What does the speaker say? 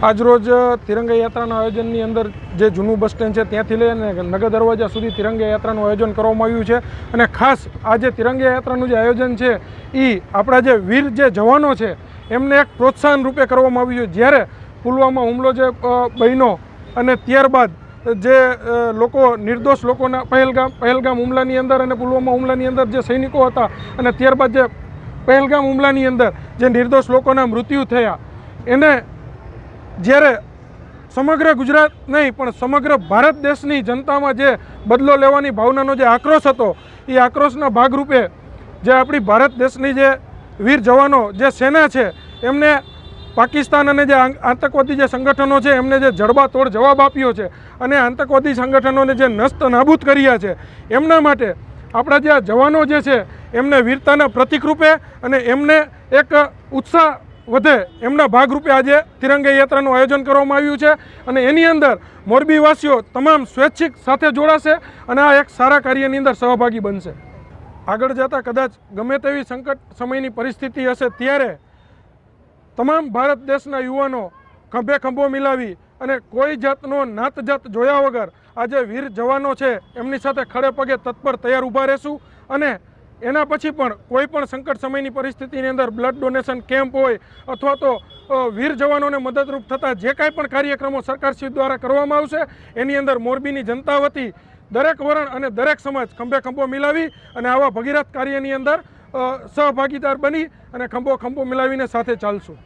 આજરોજ તિરંગા યાત્રાના આયોજનની અંદર જે જૂનું બસ સ્ટેન્ડ છે ત્યાંથી લઈને નગર દરવાજા સુધી તિરંગા યાત્રાનું આયોજન કરવામાં આવ્યું છે અને ખાસ આ જે તિરંગા યાત્રાનું જે આયોજન છે એ આપણા જે વીર જે જવાનો છે એમને એક પ્રોત્સાહન રૂપે કરવામાં આવ્યું છે। જ્યારે પુલવામા હુમલો જે બન્યો અને ત્યારબાદ જે લોકો નિર્દોષ લોકોના પહેલગામ હુમલાની અંદર અને પુલવામા હુમલાની અંદર જે સૈનિકો હતા અને ત્યારબાદ જે પહેલગામ હુમલાની અંદર જે નિર્દોષ લોકોના મૃત્યુ થયા એને જ્યારે સમગ્ર ગુજરાત નહીં પણ સમગ્ર ભારત દેશની જનતામાં જે બદલો લેવાની ભાવનાનો જે આક્રોશ હતો એ આક્રોશના ભાગરૂપે જે આપણી ભારત દેશની જે વીર જવાનો જે સેના છે એમને પાકિસ્તાન અને જે આતંકવાદી જે સંગઠનો છે એમને જે જડબાતોડ જવાબ આપ્યો છે અને આતંકવાદી સંગઠનોને જે નસ્ત નાબૂદ કર્યા છે એમના માટે આપણા જે આ જવાનો જે છે એમને વીરતાના પ્રતીક રૂપે અને એમને એક ઉત્સાહ વધે એમના ભાગરૂપે આજે તિરંગા યાત્રાનું આયોજન કરવામાં આવ્યું છે અને એની અંદર મોરબીવાસીઓ તમામ સ્વૈચ્છિક સાથે જોડાશે અને આ એક સારા કાર્યની અંદર સહભાગી બનશે। આગળ જતાં કદાચ ગમે તેવી સંકટ સમયની પરિસ્થિતિ હશે ત્યારે તમામ ભારત દેશના યુવાનો ખભે ખભો મિલાવી અને કોઈ જાતનો નાતજાત જોયા વગર આજે વીર જવાનો છે એમની સાથે ખડે પગે તત્પર તૈયાર ઊભા રહેશું અને એના પછી પણ કોઈ પણ સંકટ સમયની પરિસ્થિતિની અંદર બ્લડ ડોનેશન કેમ્પ હોય અથવા તો વીર જવાનોને મદદરૂપ થતા જે કાંઈ પણ કાર્યક્રમો સરકારશ્રી દ્વારા કરવામાં આવશે એની અંદર મોરબીની જનતા વતી દરેક વર્ણ અને દરેક સમાજ ખંભે ખંભો મિલાવી અને આવા ભગીરથ કાર્યની અંદર સહભાગીદાર બની અને ખંભો ખંભો મિલાવીને સાથે ચાલશું।